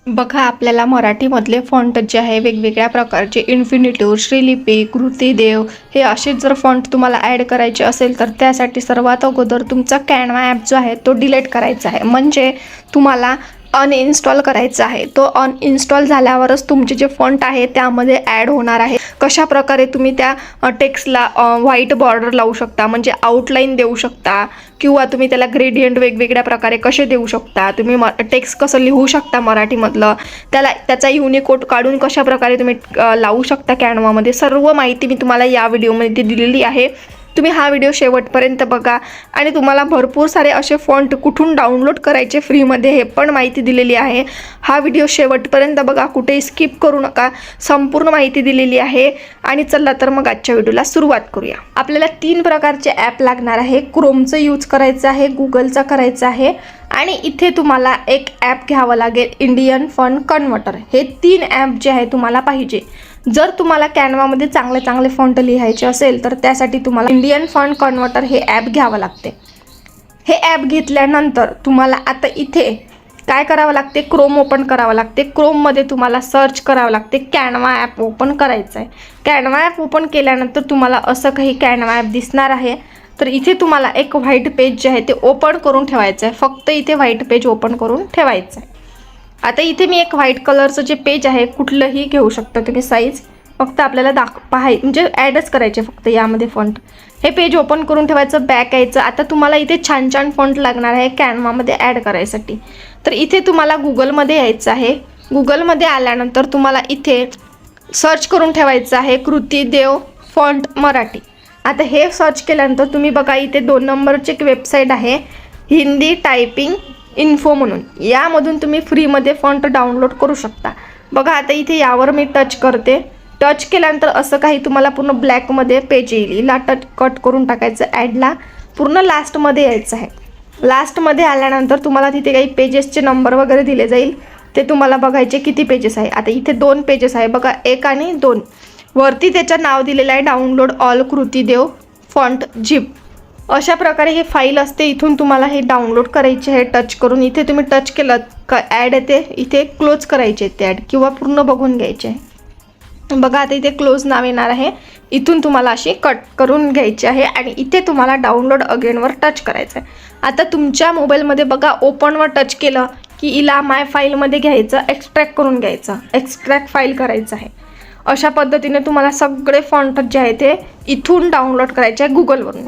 बघा, आपल्याला मराठीमधले फॉन्ट जे आहे वेगवेगळ्या प्रकारचे इन्फिनिटिव्ह, श्रीलिपी, कृतिदेव हे असेच जर फॉन्ट तुम्हाला ॲड करायचे असेल तर त्यासाठी सर्वात अगोदर तुमचा कॅनवा ॲप जो आहे तो डिलीट करायचा आहे, म्हणजे तुम्हाला अनइन्स्टॉल करायचा आहे। तो अनइन्स्टॉल झाल्यावरच तुमचे जे फॉन्ट आहे त्यामध्ये ॲड होणार आहे। कशा प्रकारे तुम्ही त्या टेक्स्टला व्हाईट बॉर्डर लावू शकता, म्हणजे आउटलाईन देऊ शकता, किंवा तुम्ही त्याला ग्रेडियंट वेगवेगळ्या प्रकारे कसे देऊ शकता, तुम्ही टेक्स्ट कसं लिहू शकता मराठीमधलं, त्याचा युनिकोड काढून कशा प्रकारे तुम्ही लावू शकता कॅनवामध्ये, सर्व माहिती मी तुम्हाला या व्हिडिओमध्ये दिलेली आहे। तुम्ही हा व्हिडिओ शेवटपर्यंत बघा आणि तुम्हाला भरपूर सारे असे फॉन्ट कुठून डाउनलोड करायचे फ्रीमध्ये हे पण माहिती दिलेली आहे। हा व्हिडिओ शेवटपर्यंत बघा, कुठेही स्किप करू नका, संपूर्ण माहिती दिलेली आहे। आणि चला तर मग आजच्या व्हिडिओला सुरुवात करूया। आपल्याला 3 प्रकारचे ॲप लागणार आहे। क्रोमचं यूज करायचं आहे, गुगलचा करायचा आहे आणि इथे तुम्हाला एक ॲप घ्यावं लागेल, इंडियन फॉन्ट कन्व्हर्टर। हे 3 ॲप जे आहे तुम्हाला पाहिजे। जर तुम्हाला कॅनवामध्ये चांगले फॉन्ट लिहायचे असेल तर त्यासाठी तुम्हाला इंडियन फॉन्ट कन्व्हर्टर हे ॲप घ्यावं लागते। हे ॲप घेतल्यानंतर तुम्हाला आता इथे काय करावं लागते, क्रोम ओपन करावं लागते। क्रोममध्ये तुम्हाला सर्च करावं लागते, कॅनवा ॲप ओपन करायचं आहे। कॅनवा ॲप ओपन केल्यानंतर तुम्हाला असं काही कॅनवा ॲप दिसणार आहे। तर इथे तुम्हाला एक व्हाईट पेज जे आहे ते ओपन करून ठेवायचं आहे, फक्त इथे व्हाईट पेज ओपन करून ठेवायचं आहे। आता इथे मी एक व्हाईट कलरचं जे पेज आहे कुठलंही घेऊ शकता तुम्ही साईज, फक्त आपल्याला म्हणजे ॲडच करायचे फक्त यामध्ये फॉन्ट। हे पेज ओपन करून ठेवायचं, बॅक यायचं। आता तुम्हाला इथे छान फॉन्ट लागणार आहे कॅनवामध्ये ॲड करायसाठी। तर इथे तुम्हाला गुगलमध्ये यायचं आहे। गुगलमध्ये आल्यानंतर तुम्हाला इथे सर्च करून ठेवायचं आहे कृतिदेव फॉन्ट मराठी। आता हे सर्च केल्यानंतर तुम्ही बघा इथे 2 नंबरची एक वेबसाईट आहे, हिंदी टायपिंग इन्फो म्हणून, यामधून तुम्ही फ्रीमध्ये फॉन्ट डाउनलोड करू शकता। बघा आता इथे यावर मी टच करते। टच केल्यानंतर असं काही तुम्हाला पूर्ण ब्लॅकमध्ये पेज येईल, हिला कट करून टाकायचं, ॲडला पूर्ण लास्टमध्ये यायचं आहे। लास्टमध्ये आल्यानंतर तुम्हाला तिथे काही पेजेसचे नंबर वगैरे दिले जाईल, ते तुम्हाला बघायचे किती पेजेस आहे। आता इथे 2 पेजेस आहे बघा, 1 आणि 2। वरती त्याचं नाव दिलेलं आहे download all Kruti Dev font zip. अशा प्रकारे हे फाईल असते, इथून तुम्हाला हे डाउनलोड करायचे आहे टच करून। इथे तुम्ही टच केलं का ॲड येते, इथे क्लोज करायचे ते ॲड, किंवा पूर्ण बघून घ्यायचे आहे। बघा आता इथे क्लोज नाव येणार आहे, इथून तुम्हाला अशी कट करून घ्यायची आहे आणि इथे तुम्हाला डाउनलोड अगेनवर टच करायचं आहे। आता तुमच्या मोबाईलमध्ये बघा ओपनवर टच केलं की इला माय फाईलमध्ये घ्यायचं, एक्स्ट्रॅक्ट करून घ्यायचं, एक्स्ट्रॅक्ट फाईल करायचं आहे। अशा पद्धतीने तुम्हाला सगळे फॉन्ट जे आहे ते इथून डाउनलोड करायचे आहे गुगलवरून।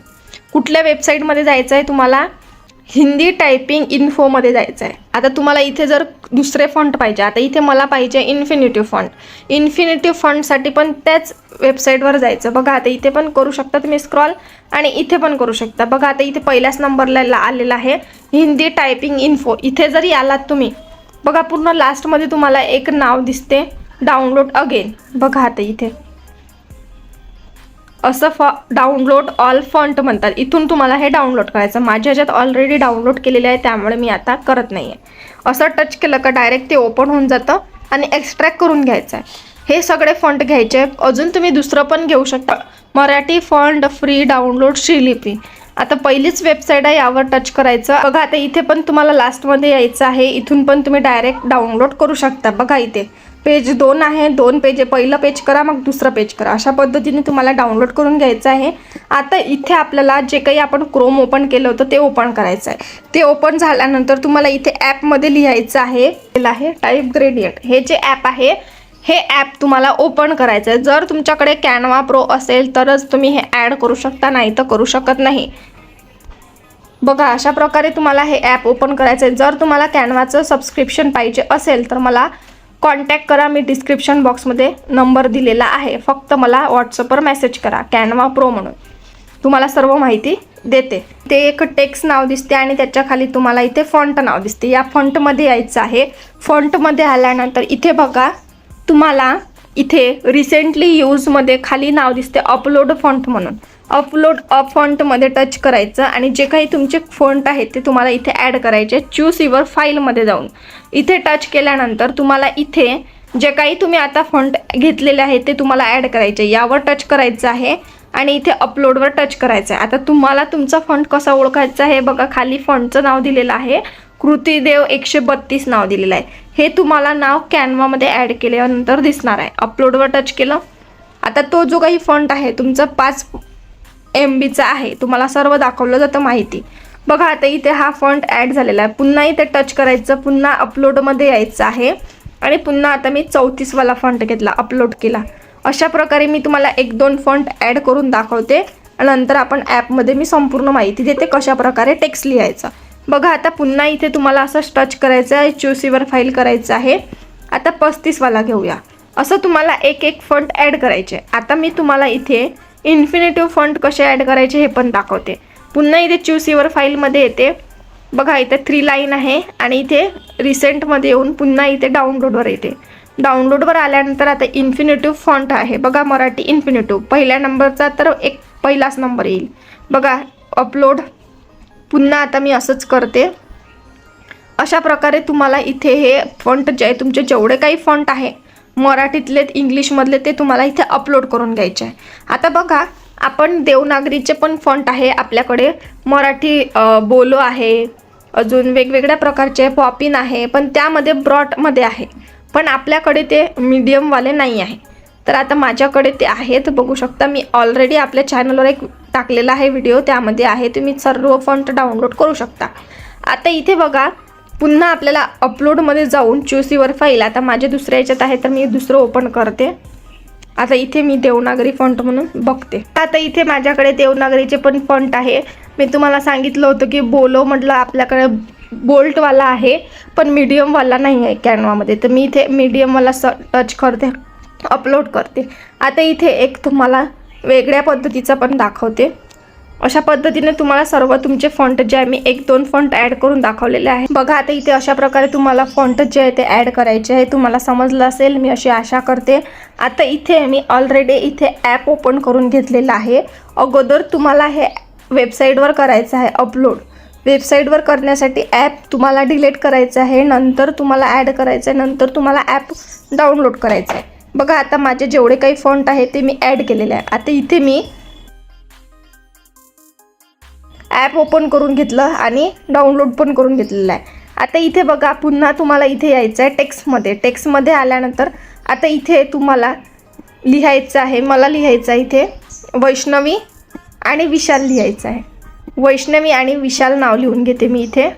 कुठल्या वेबसाईटमध्ये जायचं आहे तुम्हाला, हिंदी टायपिंग इन्फोमध्ये जायचं आहे। आता तुम्हाला इथे जर दुसरे फॉन्ट पाहिजे, आता इथे मला पाहिजे इन्फिनिटिव्ह फॉन्ट। इन्फिनिटिव्ह फॉन्टसाठी पण त्याच वेबसाईटवर जायचं। बघा आता इथे पण करू शकता तुम्ही स्क्रॉल, आणि इथे पण करू शकता। बघा आता इथे पहिल्याच नंबरला आलेला आहे हिंदी टायपिंग इन्फो। इथे जरी आलात तुम्ही, बघा पूर्ण लास्टमध्ये तुम्हाला एक नाव दिसते, डाउनलोड अगेन। बघा आता इथे असं डाउनलोड ऑल फॉन्ट म्हणतात, इथून तुम्हाला हे डाउनलोड करायचं। माझ्या ह्याच्यात ऑलरेडी डाउनलोड केलेले आहे त्यामुळे मी आता करत नाही आहे। असं टच केलं का डायरेक्ट ते ओपन होऊन जातं आणि एक्स्ट्रॅक्ट करून घ्यायचं आहे। हे सगळे फॉन्ट घ्यायचे। अजून तुम्ही दुसरं पण घेऊ शकता, Marathi font free download Shreelipi. आता पहिलीच वेबसाईट आहे, यावर टच करायचं। बघा आता इथे पण तुम्हाला लास्टमध्ये यायचं आहे, इथून पण तुम्ही डायरेक्ट डाउनलोड करू शकता। बघा इथे पेज 2 आहे, 2 पेज, पहिलं पेज करा मग दुसरं पेज करा, अशा पद्धतीने तुम्हाला डाउनलोड करून घ्यायचं आहे। आता इथे आपल्याला जे काही आपण क्रोम ओपन केलं होतं ते ओपन करायचं आहे। ते ओपन झाल्यानंतर तुम्हाला इथे ॲपमध्ये लिहायचं आहे टाईप ग्रेडियंट। हे जे ॲप आहे हे ॲप तुम्हाला ओपन करायचं आहे। जर तुमच्याकडे कॅनवा प्रो असेल तरच तुम्ही हे ॲड करू शकता, नाही तर करू शकत नाही। बघा अशा प्रकारे तुम्हाला हे ॲप ओपन करायचं आहे। जर तुम्हाला कॅनवाचं सबस्क्रिप्शन पाहिजे असेल तर मला कॉन्टॅक्ट करा, मी डिस्क्रिप्शन बॉक्समध्ये नंबर दिलेला आहे, फक्त मला व्हॉट्सअपवर मेसेज करा कॅनवा प्रो म्हणून, तुम्हाला सर्व माहिती देते। ते एक टेक्स्ट नाव दिसते आणि त्याच्या खाली तुम्हाला इथे फॉन्ट नाव दिसते, या फॉन्टमध्ये यायचं आहे। फॉन्टमध्ये आल्यानंतर इथे बघा तुम्हाला इथे रिसेंटली यूजमध्ये खाली नाव दिसते अपलोड फॉन्ट म्हणून, अपलोड अ फॉन्टमध्ये टच करायचं आणि जे काही तुमचे फॉन्ट आहेत ते तुम्हाला इथे ॲड करायचे। चूज युअर फाईलमध्ये जाऊन इथे टच केल्यानंतर तुम्हाला इथे जे काही तुम्ही आता फॉन्ट घेतलेले आहेत ते तुम्हाला ॲड करायचे, यावर टच करायचं आहे आणि इथे अपलोडवर टच करायचं आहे। आता तुम्हाला तुमचा फॉन्ट कसा ओळखायचा आहे बघा, खाली फॉन्टचं नाव दिलेलं आहे, कृतीदेव 132 नाव दिलेलं आहे. हे तुम्हाला नाव कॅनवामध्ये ॲड केल्यानंतर दिसणार आहे. अपलोडवर टच केलं. आता तो जो काही फॉन्ट आहे तुमचा 5 MBचा आहे, तुम्हाला सर्व दाखवलं जातं माहिती. बघा आता इथे हा फॉन्ट ॲड झालेला आहे. पुन्हा इथे टच करायचं, पुन्हा अपलोडमध्ये यायचं आहे आणि पुन्हा आता मी 34 वाला फॉन्ट घेतला, अपलोड केला. अशा प्रकारे मी तुम्हाला 1-2 फॉन्ट ॲड करून दाखवते आणि नंतर आपण ॲपमध्ये मी संपूर्ण माहिती देते कशा प्रकारे टेक्स्ट लिहायचा. बघा आता पुन्हा इथे तुम्हाला असं टच करायचं आहे, चूज युअर फाईल करायचं आहे. आता 35 वाला घेऊया. असं तुम्हाला एक फॉन्ट ॲड करायचे. आता मी तुम्हाला इथे इन्फिनिटिव्ह फॉन्ट कसे ॲड करायचे हे पण दाखवते. पुन्हा इथे चूज युअर फाईलमध्ये येते. बघा इथे 3 लाईन आहे आणि इथे रिसेंटमध्ये येऊन पुन्हा इथे डाउनलोडवर येते. डाउनलोडवर आल्यानंतर आता इन्फिनिटिव्ह फॉन्ट आहे. बघा मराठी इन्फिनिटिव्ह पहिल्या नंबरचा तर एक पहिलाच नंबर येईल. बघा अपलोड. पुन्हा आता मी असंच करते. अशा प्रकारे तुम्हाला इथे हे फॉन्ट जे आहे तुमचे जेवढे काही फॉन्ट आहे मराठीतले इंग्लिशमधले ते तुम्हाला इथे अपलोड करून घ्यायचे आहे. आता बघा आपण देवनागरीचे पण फॉन्ट आहे आपल्याकडे. मराठी बोलो आहे, अजून वेगवेगळ्या प्रकारचे पॉपिन आहे, पण त्यामध्ये ब्रॉडमध्ये आहे. पण आपल्याकडे ते मीडियमवाले नाही आहे. तर आता माझ्याकडे ते आहेत, बघू शकता. मी ऑलरेडी आपल्या चॅनलवर एक टाकलेला आहे व्हिडिओ, त्यामध्ये आहे. तुम्ही सर्व फॉन्ट डाउनलोड करू शकता. आता इथे बघा पुन्हा आपल्याला अपलोडमध्ये जाऊन चूज युअर फाईल. आता माझ्या दुसऱ्या याच्यात आहे तर मी दुसरं ओपन करते. आता इथे मी देवनागरी फॉन्ट म्हणून बघते. आता इथे माझ्याकडे देवनागरीचे पण फॉन्ट आहे. मी तुम्हाला सांगितलं होतं की बोलो म्हटलं आपल्याकडे बोल्टवाला आहे पण मीडियमवाला नाही आहे कॅनवामध्ये. तर मी इथे मीडियमवाला टच करते, अपलोड करते. आता इथे एक तुम्हाला वेगळ्या पद्धतीचा पण दाखवते. अशा पद्धतीने तुम्हाला सर्व तुमचे फॉन्ट जे आहे मी 1-2 फॉन्ट ॲड करून दाखवलेले आहे. बघा आता इथे अशा प्रकारे तुम्हाला फॉन्ट जे आहे ते ॲड करायचे आहे. तुम्हाला समजलं असेल मी अशी आशा करते. आता इथे मी ऑलरेडी इथे ॲप ओपन करून घेतलेलं आहे. अगोदर तुम्हाला हे वेबसाईटवर करायचं आहे अपलोड. वेबसाईटवर करण्यासाठी ॲप तुम्हाला डिलीट करायचं आहे, नंतर तुम्हाला ॲड करायचं आहे, नंतर तुम्हाला ॲप डाउनलोड करायचं आहे. बघा आता माझे जेवढे काही फॉन्ट आहे ते मी ॲड केलेले आहे. आता इथे मी ॲप ओपन करून घेतलं आणि डाउनलोड पण करून घेतलेलं आहे. आता इथे बघा पुन्हा तुम्हाला इथे यायचं आहे टेक्स्टमध्ये. टेक्स्टमध्ये आल्यानंतर आता इथे तुम्हाला लिहायचं आहे, मला लिहायचं आहे इथे वैष्णवी आणि विशाल लिहायचं आहे. वैष्णवी आणि विशाल नाव लिहून घेते मी इथे.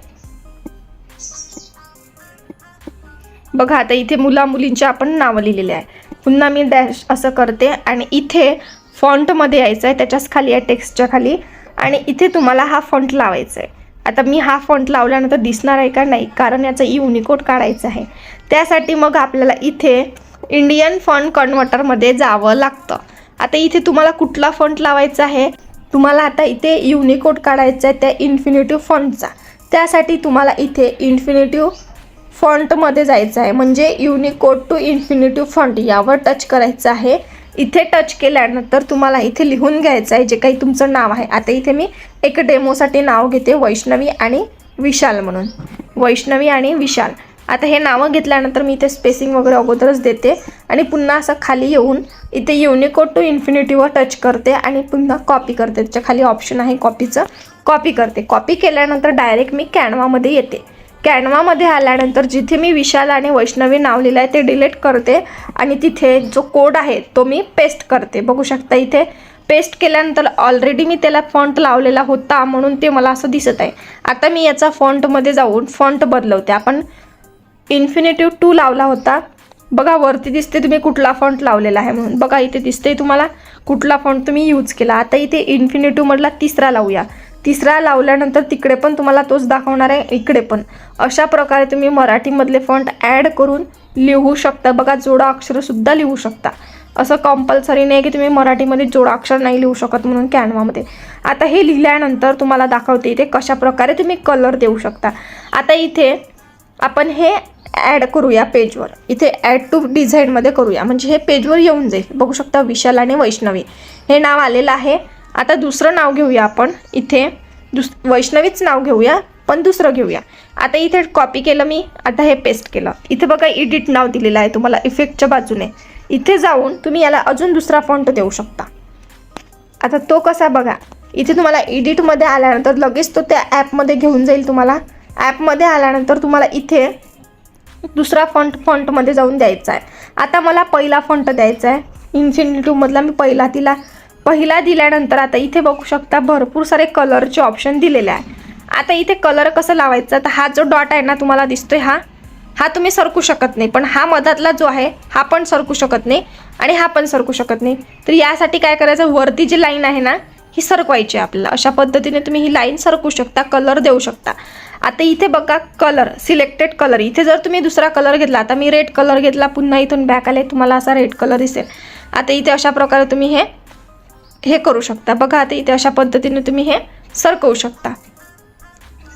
बघा आता इथे मुला मुलींची आपण नावं लिहिलेली आहे. पुन्हा मी डॅश असं करते आणि इथे फॉन्टमध्ये यायचं आहे, त्याच्याच खाली आहे टेक्स्टच्या खाली, आणि इथे तुम्हाला हा फॉन्ट लावायचा आहे. आता मी हा फॉन्ट लावल्यानंतर दिसणार आहे का नाही, कारण याचा युनिकोड काढायचा आहे. त्यासाठी मग आपल्याला इथे इंडियन फॉन्ट कन्व्हर्टरमध्ये जावं लागतं. आता इथे तुम्हाला कुठला फॉन्ट लावायचा आहे, तुम्हाला आता इथे युनिकोड काढायचा आहे त्या इन्फिनिटिव्ह फॉन्टचा. त्यासाठी तुम्हाला इथे इन्फिनिटिव्ह फॉन्टमध्ये जायचं आहे, म्हणजे युनिकोड टू इन्फिनिटिव्ह फॉन्ट यावर टच करायचं आहे. इथे टच केल्यानंतर तुम्हाला इथे लिहून घ्यायचं आहे जे काही तुमचं नाव आहे. आता इथे मी एक डेमोसाठी नाव घेते वैष्णवी आणि विशाल म्हणून. वैष्णवी आणि विशाल. आता हे नावं घेतल्यानंतर मी इथे स्पेसिंग वगैरे अगोदरच देते आणि पुन्हा असं खाली येऊन इथे युनिकोड टू इन्फिनिटीवर टच करते आणि पुन्हा कॉपी करते. त्याच्या खाली ऑप्शन आहे कॉपीचं, कॉपी करते. कॉपी केल्यानंतर डायरेक्ट मी कॅनवामध्ये येते. कॅनवामध्ये आल्यानंतर जिथे मी विशाल आणि वैष्णवी नाव लिहिलं आहे ते डिलीट करते आणि तिथे जो कोड आहे तो मी पेस्ट करते. बघू शकता इथे पेस्ट केल्यानंतर ऑलरेडी मी त्याला फॉन्ट लावलेला होता म्हणून ते मला असं दिसत आहे. आता मी याचा फॉन्टमध्ये जाऊन फॉन्ट बदलवते. आपण इन्फिनिटिव्ह 2 लावला होता, बघा वरती दिसते तुम्ही कुठला फॉन्ट लावलेला आहे म्हणून. बघा इथे दिसते तुम्हाला कुठला फॉन्ट तुम्ही यूज केला. आता इथे इन्फिनिटिव्ह मधला 3रा लावूया. 3रा लावल्यानंतर तिकडे पण तुम्हाला तोच दाखवणार आहे, इकडे पण. अशा प्रकारे तुम्ही मराठीमधले फॉन्ट ॲड करून लिहू शकता. बघा जोडा अक्षरसुद्धा लिहू शकता. असं कंपल्सरी नाही की तुम्ही मराठीमध्ये जोडा अक्षर नाही लिहू शकत म्हणून कॅनवामध्ये. आता हे लिहिल्यानंतर तुम्हाला दाखवते इथे कशा प्रकारे तुम्ही कलर देऊ शकता. आता इथे आपण हे ॲड करूया पेजवर. इथे ॲड टू डिझाईनमध्ये करूया म्हणजे हे पेजवर येऊन जाईल. बघू शकता विशाल आणि वैष्णवी हे नाव आलेलं आहे. आता दुसरं नाव घेऊया आपण. इथे वैष्णवीच नाव घेऊया पण दुसरं घेऊया. आता इथे कॉपी केलं मी, आता हे पेस्ट केलं. इथे बघा एडिट नाव दिलेलं आहे तुम्हाला इफेक्टच्या बाजूने. इथे जाऊन तुम्ही याला अजून दुसरा फॉन्ट देऊ शकता. आता तो कसा बघा, इथे तुम्हाला एडिटमध्ये आल्यानंतर लगेच तो त्या ॲपमध्ये घेऊन जाईल तुम्हाला ॲपमध्ये आल्यानंतर तुम्हाला इथे दुसरा फॉन्टमध्ये जाऊन द्यायचा आहे. आता मला पहिला फॉन्ट द्यायचा आहे, इन्फिनिटीमधला मी पहिला दिल्यानंतर आता इथे बघू शकता भरपूर सारे कलरचे ऑप्शन दिलेले आहे. आता इथे कलर कसं लावायचं, तर हा जो डॉट आहे ना तुम्हाला दिसतोय, हा तुम्ही सरकू शकत नाही, पण हा मधातला जो आहे हा पण सरकू शकत नाही आणि हा पण सरकू शकत नाही. तर यासाठी काय करायचं, वरती जी लाईन आहे ना ही सरकवायची आपल्याला. अशा पद्धतीने तुम्ही ही लाईन सरकू शकता, कलर देऊ शकता. आता इथे बघा कलर, सिलेक्टेड कलर. इथे जर तुम्ही दुसरा कलर घेतला, आता मी रेड कलर घेतला, पुन्हा इथून बॅक आले, तुम्हाला असा रेड कलर दिसेल. आता इथे अशा प्रकारे तुम्ही हे करू शकता. बघा आता इथे अशा पद्धतीने तुम्ही हे सरकवू शकता.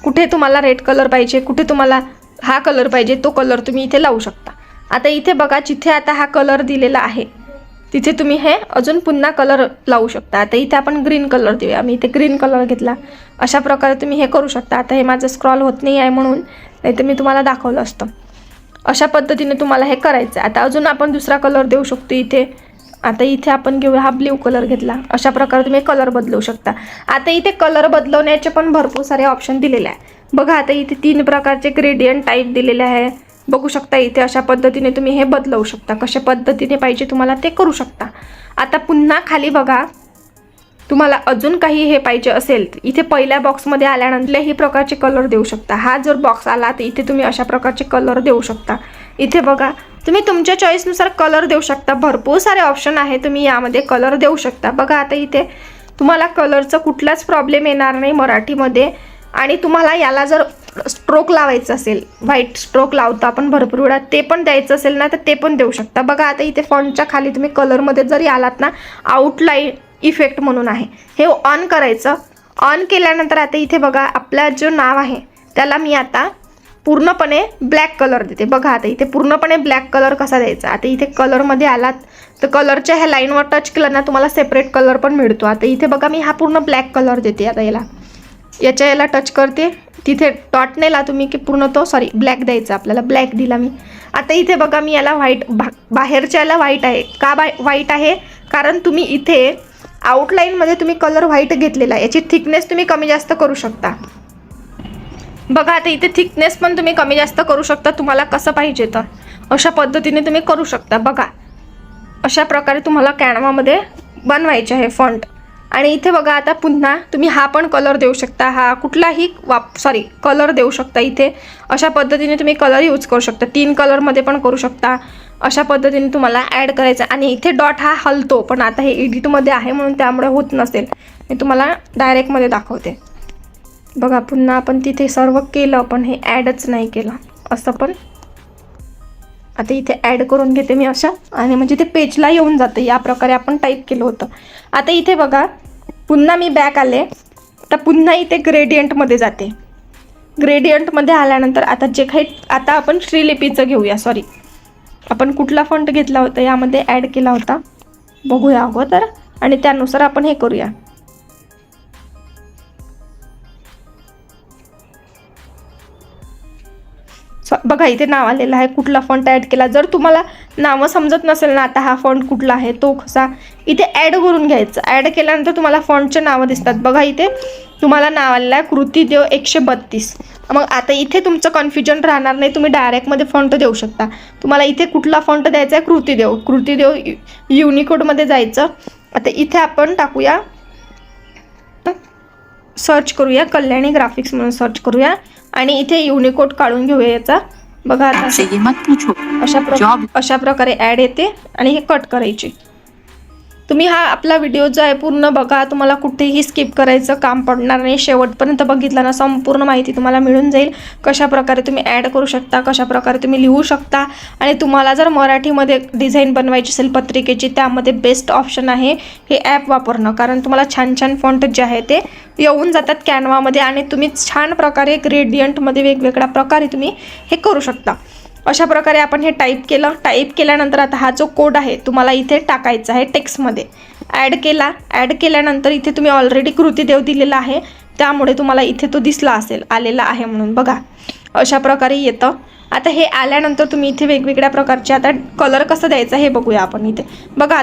कुठे तुम्हाला रेड कलर पाहिजे, कुठे तुम्हाला हा कलर पाहिजे, तो कलर तुम्ही इथे लावू शकता. आता इथे बघा जिथे आता हा कलर दिलेला आहे तिथे तुम्ही हे अजून पुन्हा कलर लावू शकता. आता इथे आपण ग्रीन कलर देऊया, मी इथे ग्रीन कलर घेतला. अशा प्रकारे तुम्ही हे करू शकता. आता हे माझं स्क्रॉल होत नाही आहे म्हणून, नाही तर मी तुम्हाला दाखवलं असतं. अशा पद्धतीने तुम्हाला हे करायचं आहे. आता अजून आपण दुसरा कलर देऊ शकतो इथे. आता इथे आपण घेऊया हा ब्ल्यू कलर घेतला. अशा प्रकारे तुम्ही कलर बदलवू शकता. आता इथे कलर बदलवण्याचे पण भरपूर सारे ऑप्शन दिलेले आहे. बघा आता इथे 3 प्रकारचे ग्रेडियंट टाईप दिलेले आहे. बघू शकता इथे अशा पद्धतीने तुम्ही हे बदलवू शकता. कशा पद्धतीने पाहिजे तुम्हाला ते करू शकता. आता पुन्हा खाली बघा, तुम्हाला अजून काही हे पाहिजे असेल, इथे पहिल्या बॉक्समध्ये आल्यानंतर ही प्रकारचे कलर देऊ शकता. हा जर बॉक्स आला तर इथे तुम्ही अशा प्रकारचे कलर देऊ शकता. इथे बघा तुम्ही तुमच्या चॉईसनुसार कलर देऊ शकता. भरपूर सारे ऑप्शन आहे, तुम्ही यामध्ये कलर देऊ शकता. बघा आता इथे तुम्हाला कलरचं कुठलाच प्रॉब्लेम येणार नाही मराठीमध्ये. आणि तुम्हाला याला जर स्ट्रोक लावायचं असेल, व्हाईट स्ट्रोक लावतो आपण भरपूर वेळा, ते पण द्यायचं असेल ना तर ते पण देऊ शकता. बघा आता इथे फॉन्टच्या खाली तुम्ही कलरमध्ये जरी आलात ना, आउटलाईन इफेक्ट म्हणून आहे, हे ऑन करायचं. ऑन केल्यानंतर आता इथे बघा आपलं जो नाव आहे त्याला मी आता पूर्णपणे ब्लॅक कलर देते. बघा आता इथे पूर्णपणे ब्लॅक कलर कसा द्यायचा. आता इथे कलरमध्ये आलात तर कलरच्या ह्या लाईनवर टच केलं ना तुम्हाला सेपरेट कलर पण मिळतो. आता इथे बघा मी हा पूर्ण ब्लॅक कलर देते. आता याला टच करते, तिथे डॉट नेला तुम्ही की पूर्ण तो ब्लॅक द्यायचा आपल्याला. ब्लॅक दिला मी. आता इथे बघा मी याला व्हाईट, बाहेरच्या याला व्हाईट आहे का, व्हाईट आहे कारण तुम्ही इथे आउटलाईनमध्ये तुम्ही कलर व्हाईट घेतलेला आहे. याची थिकनेस तुम्ही कमी जास्त करू शकता. बघा आता इथे थिकनेस पण तुम्ही कमी जास्त करू शकता, तुम्हाला कसं पाहिजे तर अशा पद्धतीने तुम्ही करू शकता. बघा अशा प्रकारे तुम्हाला कॅनवामध्ये बनवायचे आहे फॉन्ट. आणि इथे बघा आता पुन्हा तुम्ही हा पण कलर देऊ शकता, हा कुठलाही कलर देऊ शकता. इथे अशा पद्धतीने तुम्ही कलर यूज करू शकता. 3 कलरमध्ये पण करू शकता. अशा पद्धतीने तुम्हाला ॲड करायचं. आणि इथे डॉट हा हलतो, पण आता हे एडिटमध्ये आहे म्हणून त्यामुळे होत नसेल. मी तुम्हाला डायरेक्टमध्ये दाखवते. बघा पुन्हा आपण तिथे सर्व केलं पण हे ॲडच नाही केलं असं. पण आता इथे ॲड करून घेते मी अशा, आणि म्हणजे ते पेजला येऊन जातं. या प्रकारे आपण टाईप केलं होतं. आता इथे बघा पुन्हा मी बॅक आले तर पुन्हा इथे ग्रेडियंटमध्ये जाते. ग्रेडियंटमध्ये आल्यानंतर आता जे काही आता आपण श्रीलिपीचं घेऊया. आपण कुठला फॉन्ट घेतला होता यामध्ये ॲड केला होता बघूया अगोदर, आणि त्यानुसार आपण हे करूया. बघा इथे नाव आलेलं आहे, कुठला फॉन्ट ॲड केला. जर तुम्हाला नावं समजत नसेल ना आता हा फॉन्ट कुठला आहे तो कसा, इथे ॲड करून घ्यायचं. ॲड केल्यानंतर तुम्हाला फॉन्टचे नावं दिसतात. बघा इथे तुम्हाला नाव आलेलं आहे कृतिदेव 132. मग आता इथे तुमचं कन्फ्युजन राहणार नाही, तुम्ही डायरेक्टमध्ये फॉन्ट देऊ शकता. तुम्हाला इथे कुठला फॉन्ट द्यायचा आहे, कृतिदेव युनिकोडमध्ये जायचं. आता इथे आपण टाकूया, सर्च करूया कल्याणी ग्राफिक्स म्हणून सर्च करूया, आणि इथे युनिकोड काढून घेऊया याचा. बघा अशा प्रकारे ॲड येते आणि हे कट करायचे. तुम्ही हा आपला व्हिडिओ जो आहे पूर्ण बघा, तुम्हाला कुठेही स्किप करायचं काम पडणार नाही. शेवटपर्यंत बघितला ना संपूर्ण माहिती तुम्हाला मिळून जाईल. कशा प्रकारे तुम्ही ॲड करू शकता, कशा प्रकारे तुम्ही लिहू शकता. आणि तुम्हाला जर मराठीमध्ये डिझाईन बनवायची असेल पत्रिकेची, त्यामध्ये बेस्ट ऑप्शन आहे हे ॲप वापरणं. कारण तुम्हाला छान छान फॉन्ट जे आहे ते येऊन जातात कॅनवामध्ये, आणि तुम्ही छान प्रकारे ग्रेडियंटमध्ये वेगवेगळ्या प्रकारे तुम्ही हे करू शकता. अशा प्रकारे आपण हे टाईप केलं. टाईप केल्यानंतर आता हा जो कोड आहे तुम्हाला इथे टाकायचा आहे टेक्स्टमध्ये. ॲड केल्यानंतर इथे तुम्ही ऑलरेडी कृतिदेव दिलेला आहे, त्यामुळे तुम्हाला इथे तो दिसला असेल आलेला आहे म्हणून. बघा अशा प्रकारे येतं. आता हे आल्यानंतर तुम्ही इथे वेगवेगळ्या प्रकारचे आता कलर कसं द्यायचा हे बघूया आपण इथे. बघा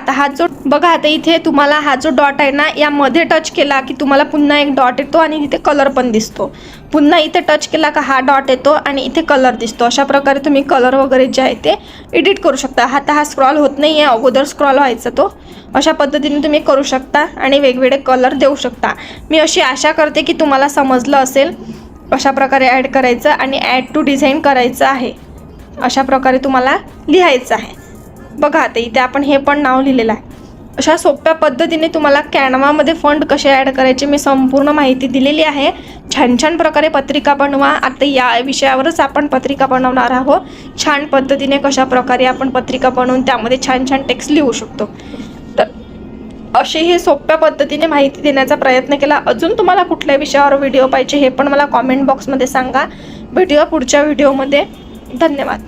आता इथे तुम्हाला हा जो डॉट आहे ना, यामध्ये टच केला की तुम्हाला पुन्हा एक डॉट येतो आणि इथे कलर पण दिसतो. पुन्हा इथे टच केला का हा डॉट येतो आणि इथे कलर दिसतो. अशा प्रकारे तुम्ही कलर वगैरे जे आहे ते एडिट करू शकता. आता हा स्क्रॉल होत नाही आहे, अगोदर स्क्रॉल व्हायचा तो. अशा पद्धतीने तुम्ही करू शकता आणि वेगवेगळे कलर देऊ शकता. मी अशी आशा करते की तुम्हाला समजलं असेल. अशा प्रकारे ॲड करायचं आणि ॲड टू डिझाईन करायचं आहे. अशा प्रकारे तुम्हाला लिहायचं आहे. बघा आता इथे आपण हे पण नाव लिहिलेलं आहे. अशा सोप्या पद्धतीने तुम्हाला कॅनवामध्ये फॉन्ट कसे ॲड करायचे मी संपूर्ण माहिती दिलेली आहे. छान छान प्रकारे पत्रिका बनवा. आता या विषयावरच आपण पत्रिका बनवणार आहोत. छान पद्धतीने कशा प्रकारे आपण पत्रिका बनवून त्यामध्ये छान छान टेक्स्ट लिहू शकतो. तर अशी ही सोप्या पद्धतीने माहिती देण्याचा प्रयत्न केला. अजून तुम्हाला कुठल्या विषयावर व्हिडिओ पाहिजे हे पण मला कॉमेंट बॉक्समध्ये सांगा. भेटूया पुढच्या व्हिडिओमध्ये. धन्यवाद.